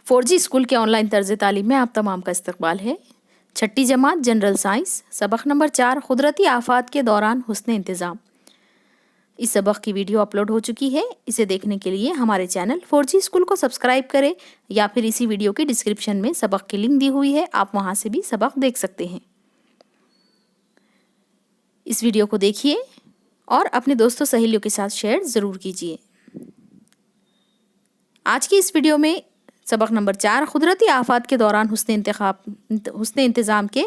4G school के online तर्ज तालीम में आप तमाम का इस्तकबाल है। छठी जमात जनरल साइंस सबक नंबर 4 कुदरती आफात के दौरान हुस्न इंतज़ाम। इस सबक की वीडियो अपलोड हो चुकी है। इसे देखने के लिए हमारे चैनल 4G स्कूल को सब्सक्राइब करें या फिर इसी वीडियो के डिस्क्रिप्शन में सबक की लिंक दी हुई है, आप वहाँ से भी सबक देख सकते हैं। इस वीडियो को देखिए और अपने दोस्तों सहेलियों के साथ शेयर ज़रूर कीजिए। आज की इस वीडियो में सबक नंबर 4 कुदरती आफात के दौरान हुस्न इंतज़ाम के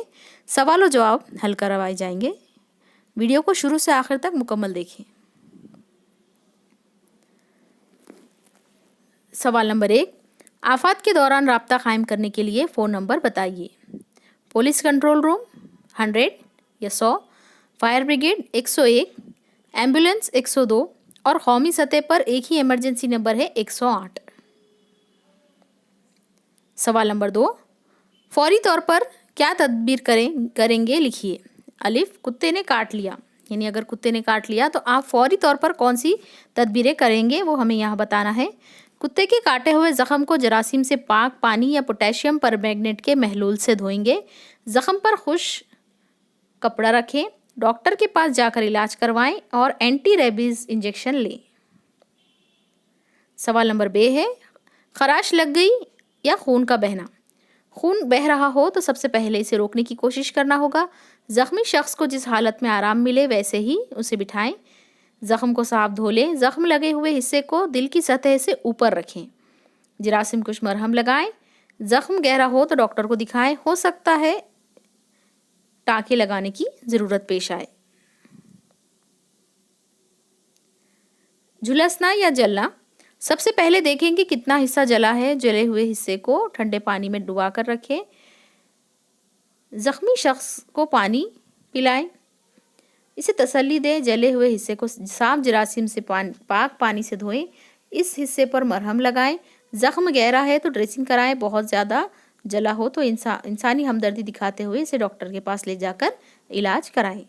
सवाल और जवाब हल करवाए जाएंगे। वीडियो को शुरू से आखिर तक मुकम्मल देखें। सवाल नंबर 1, आफात के दौरान राब्ता कायम करने के लिए फ़ोन नंबर बताइए। पुलिस कंट्रोल रूम 100 या 100, फायर ब्रिगेड 101, एम्बुलेंस 102 और कौमी सतह पर एक ही इमरजेंसी नंबर है 108। सवाल नंबर 2, फौरी तौर पर क्या तदबीर करेंगे लिखिए। अलिफ, कुत्ते ने काट लिया, यानी अगर कुत्ते ने काट लिया तो आप फौरी तौर पर कौन सी तदबीरें करेंगे वो हमें यहाँ बताना है। कुत्ते के काटे हुए ज़ख़म को जरासीम से पाक पानी या पोटेशियम परमैंगनेट के महलूल से धोएंगे। ज़ख़म पर खुश कपड़ा रखें, डॉक्टर के पास जाकर इलाज करवाएं और एंटी रेबीज़ इंजेक्शन लें। सवाल नंबर बे है, खराश लग गई या खून का बहना। खून बह रहा हो तो सबसे पहले इसे रोकने की कोशिश करना होगा। ज़ख्मी शख्स को जिस हालत में आराम मिले वैसे ही उसे बिठाएं। ज़ख़म को साफ धो लें। ज़ख़म लगे हुए हिस्से को दिल की सतह से ऊपर रखें। जरासीम कुछ मरहम लगाएं। ज़ख़म गहरा हो तो डॉक्टर को दिखाएं, हो सकता है टाँके लगाने की ज़रूरत पेश आए। झुलसना या जलना, सबसे पहले देखें कि कितना हिस्सा जला है। जले हुए हिस्से को ठंडे पानी में डुबा कर रखें। ज़ख्मी शख्स को पानी पिलाएं, इसे तसल्ली दें। जले हुए हिस्से को साफ जरासीम से पाक पानी से धोएं। इस हिस्से पर मरहम लगाएं। ज़ख्म गहरा है तो ड्रेसिंग कराएं। बहुत ज़्यादा जला हो तो इंसानी हमदर्दी दिखाते हुए इसे डॉक्टर के पास ले जाकर इलाज कराएं।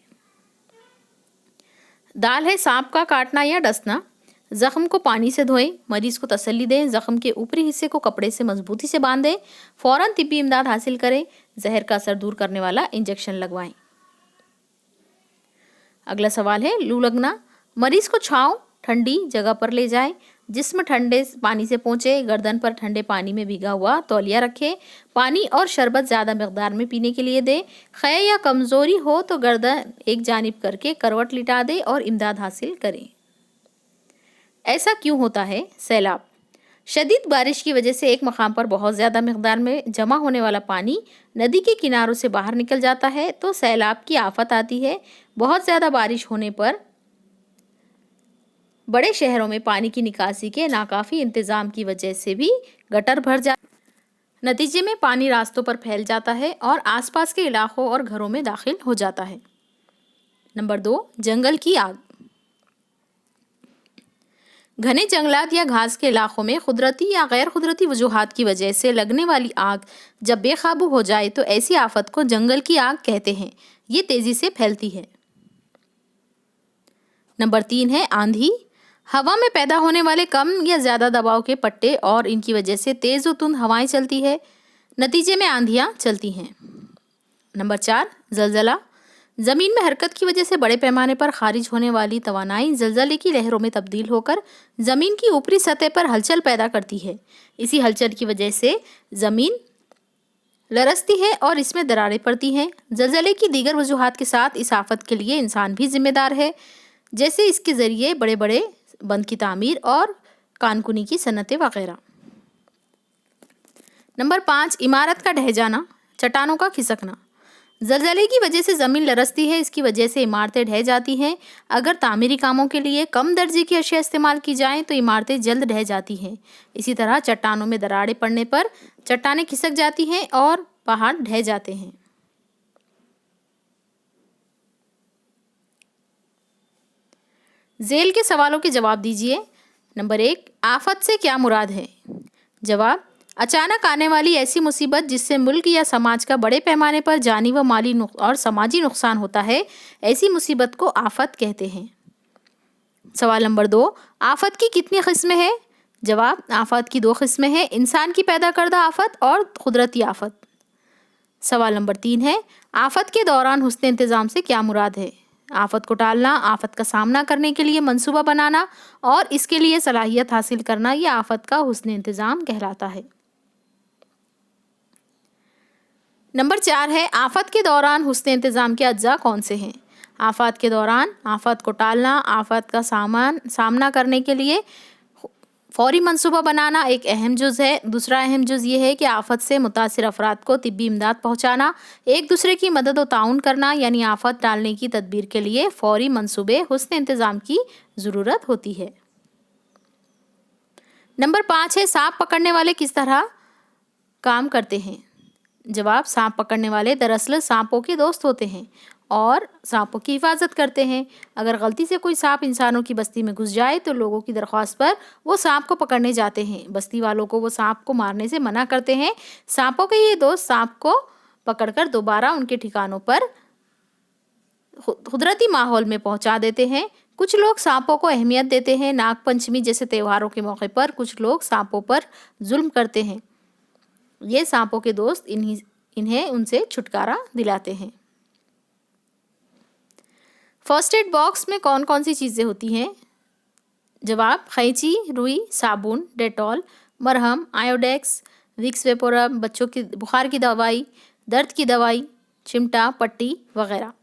दाल है सांप का काटना या डसना, ज़ख़म को पानी से धोएं। मरीज़ को तसल्ली दें। ज़ख़म के ऊपरी हिस्से को कपड़े से मजबूती से बांधें। फ़ौरन तिब्बी इमदाद हासिल करें। जहर का असर दूर करने वाला इंजेक्शन लगवाएं। अगला सवाल है लू लगना, मरीज़ को छांव ठंडी जगह पर ले जाएं। जिस्म ठंडे पानी से पोंछे। गर्दन पर ठंडे पानी में भीगा हुआ तौलिया रखें। पानी और शरबत ज़्यादा मकदार में पीने के लिए दें। ख़य या कमज़ोरी हो तो गर्दन एक जानिब करके करवट लिटा दें और इमदाद हासिल करें। ऐसा क्यों होता है? सैलाब, शदीद बारिश की वजह से एक मकाम पर बहुत ज़्यादा मकदार में जमा होने वाला पानी नदी के किनारों से बाहर निकल जाता है तो सैलाब की आफत आती है। बहुत ज़्यादा बारिश होने पर बड़े शहरों में पानी की निकासी के नाकाफ़ी इंतज़ाम की वजह से भी गटर भर जाते, नतीजे में पानी रास्तों पर फैल जाता है और आसपास के इलाकों और घरों में दाखिल हो जाता है। नंबर 2, जंगल की आग। घने जंगलात या घास के इलाकों में कुदरती या गैर कुदरती वजूहात की वजह से लगने वाली आग जब बेकाबू हो जाए तो ऐसी आफत को जंगल की आग कहते हैं। ये तेज़ी से फैलती है। नंबर 3 है आंधी, हवा में पैदा होने वाले कम या ज़्यादा दबाव के पट्टे और इनकी वजह से तेज़ और तुंद हवाएं चलती है, नतीजे में आंधियाँ चलती हैं। नंबर 4 ज़लज़ला, ज़मीन में हरकत की वजह से बड़े पैमाने पर खारिज होने वाली तवानाई ज़लज़ले की लहरों में तब्दील होकर ज़मीन की ऊपरी सतह पर हलचल पैदा करती है। इसी हलचल की वजह से ज़मीन लरसती है और इसमें दरारें पड़ती हैं। ज़लज़ले की दीगर वजूहात के साथ इस आफत के लिए इंसान भी जिम्मेदार है, जैसे इसके ज़रिए बड़े बड़े बंद की तामीर और कानकुनी की सनतें वगैरह। नंबर 5 इमारत का ढह जाना, चट्टानों का खिसकना, ज़लज़ले की वजह से ज़मीन लरसती है। इसकी वजह से इमारतें ढह जाती हैं। अगर तामीरी कामों के लिए कम दर्जे की अशिया इस्तेमाल की जाएं तो इमारतें जल्द ढह जाती हैं। इसी तरह चट्टानों में दरारें पड़ने पर चट्टानें खिसक जाती हैं और पहाड़ ढह जाते हैं। झेल के सवालों के जवाब दीजिए। नंबर 1, आफत से क्या मुराद है? जवाब, अचानक आने वाली ऐसी मुसीबत जिससे मुल्क या समाज का बड़े पैमाने पर जानी व माली और समाजी नुकसान होता है, ऐसी मुसीबत को आफत कहते हैं। सवाल नंबर 2, आफत की कितनी किस्में हैं? जवाब, आफत की 2 किस्में हैं, इंसान की पैदा करदा आफत और कुदरती आफत। सवाल नंबर 3 है, आफत के दौरान हुस्न इंतज़ाम से क्या मुराद है? आफत को टालना, आफत का सामना करने के लिए मंसूबा बनाना और इसके लिए सलाहियत हासिल करना, ये आफत का हुस्न इंतज़ाम कहलाता है। नंबर 4 है, आफत के दौरान हुस्न इंतज़ाम के अज्जा कौन से हैं? आफत के दौरान आफत को टालना, आफत का सामना करने के लिए फौरी मंसूबा बनाना एक अहम जुज़ है। दूसरा अहम जुज़ ये है कि आफत से मुतासिर अफराद को तिब्बी इमदाद पहुँचाना, एक दूसरे की मदद व ताउन करना, यानी आफत टालने की तदबीर के लिए फौरी मंसूबे हुस्न इंतज़ाम की ज़रूरत होती है। नंबर 5 है, सांप पकड़ने वाले किस तरह काम करते हैं? जवाब, सांप पकड़ने वाले दरअसल सांपों के दोस्त होते हैं और सांपों की हिफाजत करते हैं। अगर गलती से कोई सांप इंसानों की बस्ती में घुस जाए तो लोगों की दरख्वास्त पर वो सांप को पकड़ने जाते हैं। बस्ती वालों को वो सांप को मारने से मना करते हैं। सांपों के ये दोस्त सांप को पकड़कर दोबारा उनके ठिकानों पर कुदरती माहौल में पहुंचा देते हैं। कुछ लोग सांपों को अहमियत देते हैं। नाग पंचमी जैसे त्योहारों के मौके पर कुछ लोग सांपों पर जुल्म करते हैं। ये सांपों के दोस्त इन्हें उनसे छुटकारा दिलाते हैं। फर्स्ट एड बॉक्स में कौन कौन सी चीज़ें होती हैं? जवाब, कैंची, रुई, साबुन, डेटॉल, मरहम, आयोडेक्स, विक्स वेपोरब, बच्चों की बुखार की दवाई, दर्द की दवाई, चिमटा, पट्टी वगैरह।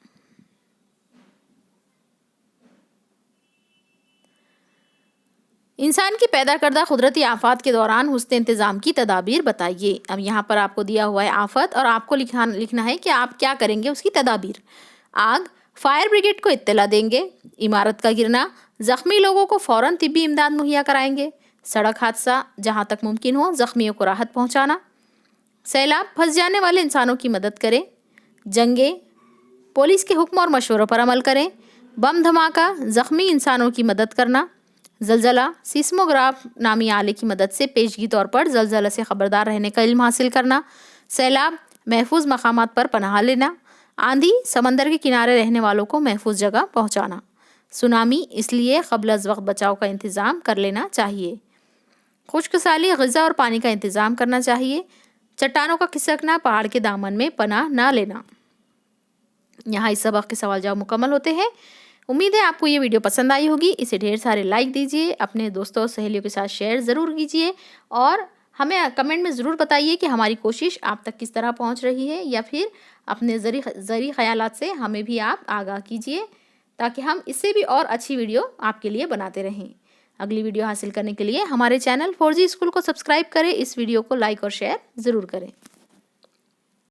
इंसान की पैदा करदा कुदरती आफत के दौरान हुस्न इंतज़ाम की तदाबीर बताइए। अब यहाँ पर आपको दिया हुआ है आफत और आपको लिखना है कि आप क्या करेंगे उसकी तदाबीर। आग, फायर ब्रिगेड को इत्तला देंगे। इमारत का गिरना, ज़ख्मी लोगों को फ़ौरन तिब्बी इमदाद मुहैया कराएंगे। सड़क हादसा, जहाँ तक मुमकिन हो ज़ख्मियों को राहत पहुँचाना। सैलाब, फंस जाने वाले इंसानों की मदद करें। जंगे, पुलिस के हुक्म और मशवरों पर अमल करें। बम धमाका, ज़ख्मी इंसानों की मदद करना। जलजला, सीस्मोग्राफ नामी आले की मदद से पेशगी तौर पर जलजला से ख़बरदार रहने का इल्म हासिल करना। सैलाब, महफूज मकामात पर पनाह लेना। आंधी, समंदर के किनारे रहने वालों को महफूज जगह पहुंचाना। सुनामी, इसलिए क़ब्ल अज़ वक्त बचाव का इंतज़ाम कर लेना चाहिए। खुश्कसाली, ग़िज़ा और पानी का इंतज़ाम करना चाहिए। चट्टानों का खिसकना, पहाड़ के दामन में पनाह ना लेना। यहाँ इस सबक के सवाल जवाब मुकम्मल होते हैं। उम्मीद है आपको ये वीडियो पसंद आई होगी। इसे ढेर सारे लाइक दीजिए, अपने दोस्तों और सहेलियों के साथ शेयर ज़रूर कीजिए और हमें कमेंट में ज़रूर बताइए कि हमारी कोशिश आप तक किस तरह पहुंच रही है, या फिर अपने ज़री ख़यालात से हमें भी आप आगाह कीजिए ताकि हम इससे भी और अच्छी वीडियो आपके लिए बनाते रहें। अगली वीडियो हासिल करने के लिए हमारे चैनल 4G स्कूल को सब्सक्राइब करें। इस वीडियो को लाइक और शेयर ज़रूर करें।